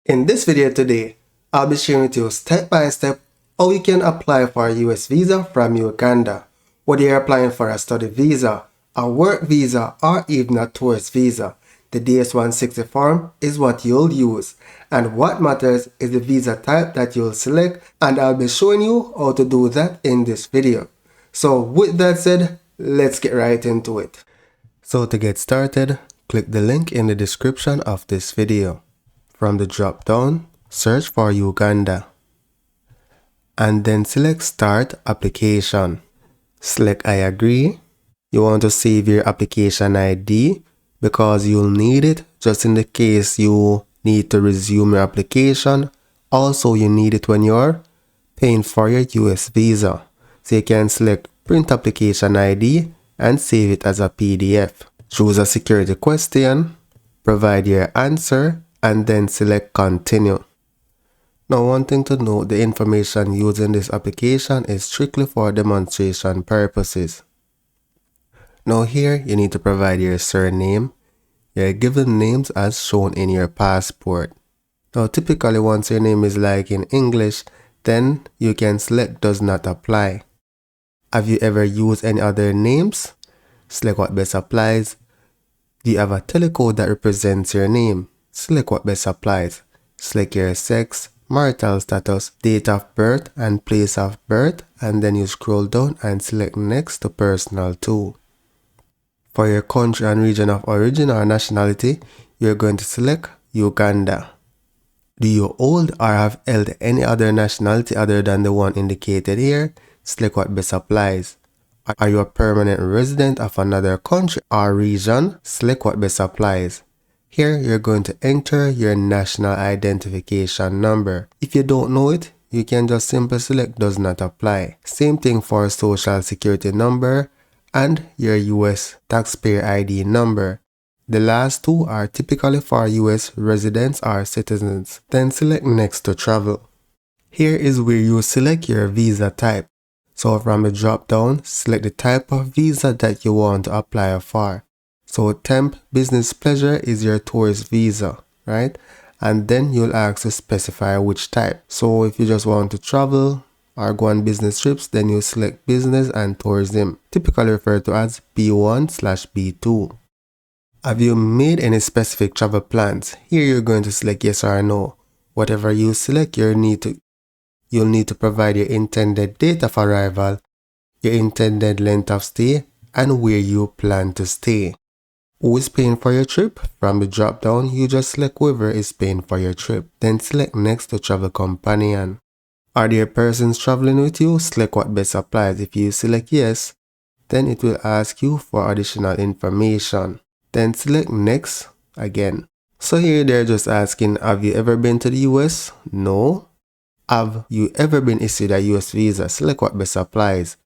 In this video today, I'll be sharing with you step by step how you can apply for a US visa from Uganda, whether you're applying for a study visa, a work visa, or even a tourist visa. The DS-160 form is what you'll use, and what matters is the visa type that you'll select, and I'll be showing you how to do that in this video. So with that said, let's get right into it. So to get started, click the link in the description of this video. From the drop down, search for Uganda and then select Start Application. Select I agree. You want to save your application ID because you'll need it just in the case you need to resume your application. Also, you need it when you're paying for your US visa. So you can select Print Application ID and save it as a PDF. Choose a security question, provide your answer, and then select Continue. Now, one thing to note, the information used in this application is strictly for demonstration purposes. Now here, you need to provide your surname, your given names as shown in your passport. Now typically once your name is like in English, then you can select Does Not Apply. Have you ever used any other names? Select what best applies. Do you have a telecode that represents your name? Select what best applies. Select your sex, marital status, date of birth and place of birth, and then you scroll down and select Next to Personal too. For your country and region of origin or nationality, you're going to select Uganda. Do you hold or have held any other nationality other than the one indicated here? Select what best applies. Are you a permanent resident of another country or region? Select what best applies. Here, you're going to enter your national identification number. If you don't know it, you can just simply select Does Not Apply. Same thing for social security number and your US taxpayer ID number. The last two are typically for US residents or citizens. Then select Next to Travel. Here is where you select your visa type. So from the drop down, select the type of visa that you want to apply for. So temp business pleasure is your tourist visa, right? And then you'll ask to specify which type. So if you just want to travel or go on business trips, then you select business and tourism, typically referred to as B1/B2. Have you made any specific travel plans? Here you're going to select yes or no. Whatever you select, you'll need to provide your intended date of arrival, your intended length of stay, and where you plan to stay. Who is paying for your trip? From the drop down, you just select whoever is paying for your trip. Then select Next to Travel Companion. Are there persons traveling with you? Select what best applies. If you select yes, then it will ask you for additional information. Then select Next again. So here they're just asking, have you ever been to the US? No. Have you ever been issued a US visa? Select what best applies.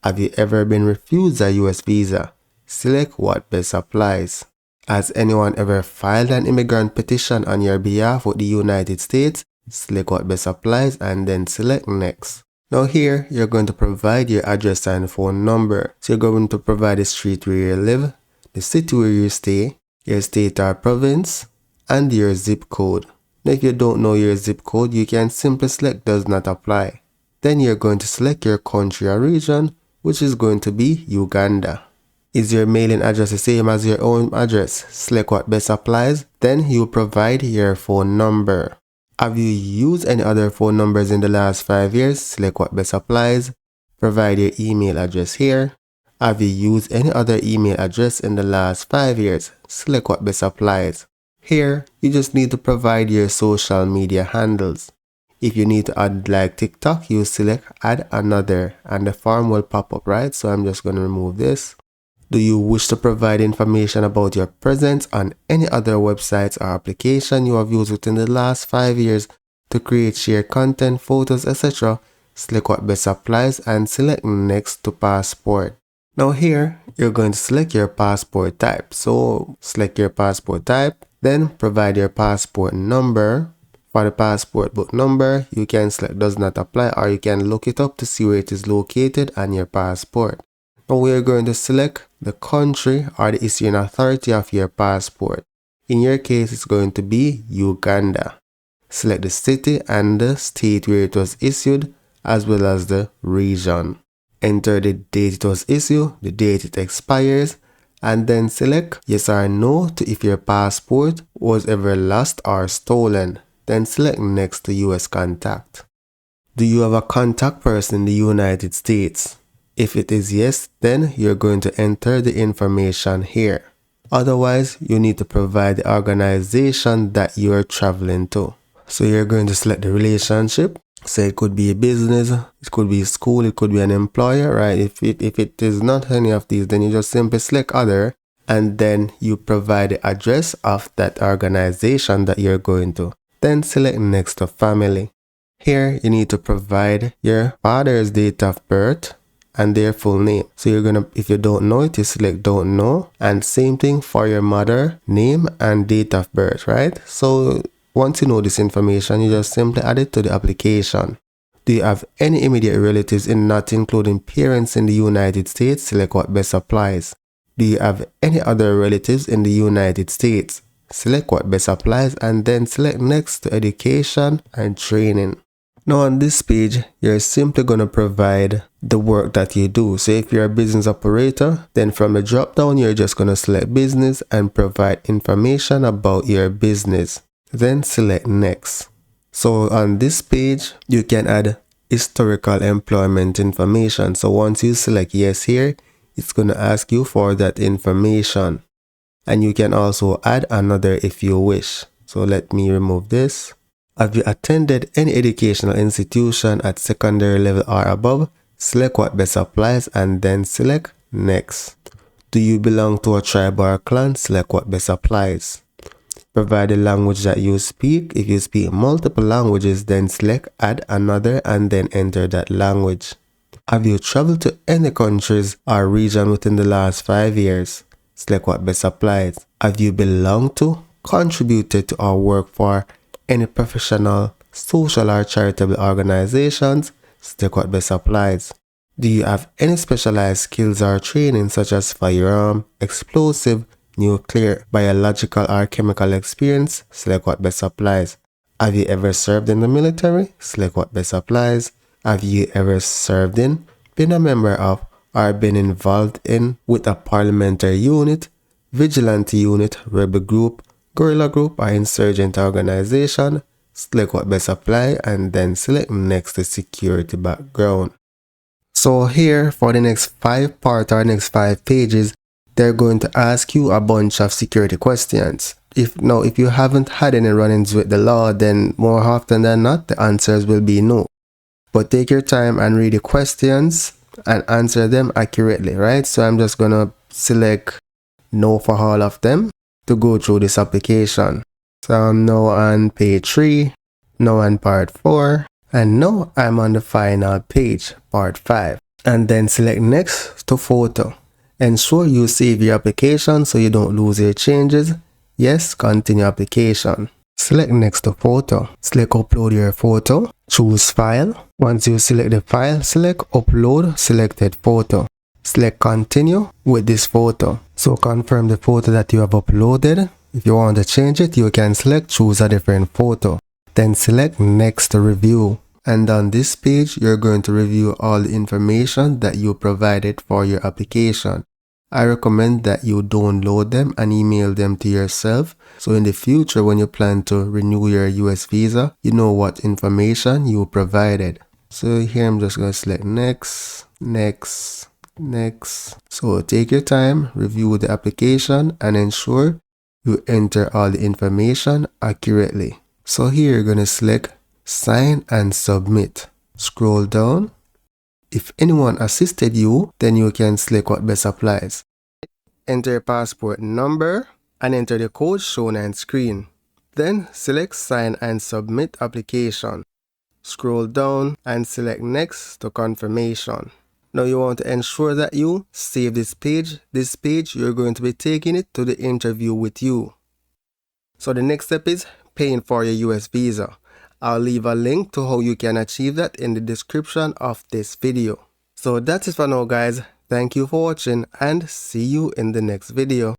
Have you ever been refused a US visa? Select what best applies. Has anyone ever filed an immigrant petition on your behalf with the United States? Select what best applies and then select Next. Now here, you're going to provide your address and phone number. So you're going to provide the street where you live, the city where you stay, your state or province, and your zip code. Now if you don't know your zip code, you can simply select Does Not Apply. Then you're going to select your country or region, which is going to be Uganda. Is your mailing address the same as your own address? Select what best applies. Then you provide your phone number. Have you used any other phone numbers in the last 5 years? Select what best applies. Provide your email address here. Have you used any other email address in the last 5 years? Select what best applies. Here, you just need to provide your social media handles. If you need to add like TikTok, you select Add Another and the form will pop up, right? So I'm just going to remove this. Do you wish to provide information about your presence on any other websites or application you have used within the last 5 years to create, share content, photos, etc.? Select what best applies and select Next to Passport. Now here, you're going to select your passport type. So select your passport type, then provide your passport number. For the passport book number, you can select Does Not Apply or you can look it up to see where it is located on your passport. Now we are going to select the country or the issuing authority of your passport. In your case, it's going to be Uganda. select the city and the state where it was issued, as well as the region. Enter the date it was issued, the date it expires, and then select yes or no to if your passport was ever lost or stolen. Then select next to US contact. Do you have a contact person in the United States? If it is yes, then you're going to enter the information here. Otherwise, you need to provide the organization that you are traveling to. So you're going to select the relationship. So it could be a business, it could be a school, it could be an employer, right? If it is not any of these, then you just simply select other, and then you provide the address of that organization that you're going to. Then select next to family. Here you need to provide your father's date of birth and their full name. So you're gonna, if you don't know it, you select don't know, and same thing for your mother, name and date of birth, right? So once you know this information, you just simply add it to the application. Do you have any immediate relatives not including parents in the United States? Select what best applies. Do you have any other relatives in the United States? Select what best applies, and then select next to education and training. Now on this page, you're simply going to provide the work that you do. So if you're a business operator, then from the drop down, you're just going to select business and provide information about your business. Then select next. So on this page, you can add historical employment information. So once you select yes here, it's going to ask you for that information. And you can also add another if you wish. So let me remove this. Have you attended any educational institution at secondary level or above? Select what best applies and then select next. Do you belong to a tribe or a clan? Select what best applies. Provide the language that you speak. If you speak multiple languages, then select add another and then enter that language. Have you traveled to any countries or region within the last 5 years? Select what best applies. Have you belonged to, contributed to or worked for any professional, social or charitable organizations? Select what best applies. Do you have any specialized skills or training such as firearm, explosive, nuclear, biological or chemical experience? Select what best applies. Have you ever served in the military? Select what best applies. Have you ever served in, been a member of, or been involved in with a parliamentary unit, vigilante unit, rebel group, guerrilla group, or insurgent organization? Select what best apply and then select next to security background. So here for the next 5 parts or next 5 pages, they're going to ask you a bunch of security questions. If you haven't had any run-ins with the law, then more often than not, the answers will be no. But take your time and read the questions and answer them accurately, right? So I'm just gonna select no for all of them to go through this application. So I'm now on page 3, now on part 4, and now I'm on the final page, part 5. And then select next to photo. Ensure you save your application so you don't lose your changes. Yes, continue application. Select next to photo. Select upload your photo. Choose file. Once you select the file, select upload selected photo. Select continue with this photo. So confirm the photo that you have uploaded. If you want to change it, you can select choose a different photo. Then select next to review. And on this page, you're going to review all the information that you provided for your application. I recommend that you download them and email them to yourself. So in the future, when you plan to renew your US visa, you know what information you provided. So here I'm just going to select next, next, next. So take your time, review the application and ensure you enter all the information accurately. So here you're going to select sign and submit. Scroll down. If anyone assisted you, then you can select what best applies. Enter your passport number and enter the code shown on screen. Then select sign and submit application. Scroll down and select next to confirmation. Now you want to ensure that you save this page. This page, you're going to be taking it to the interview with you. So the next step is paying for your US visa. I'll leave a link to how you can achieve that in the description of this video. So that's it for now guys. Thank you for watching and see you in the next video.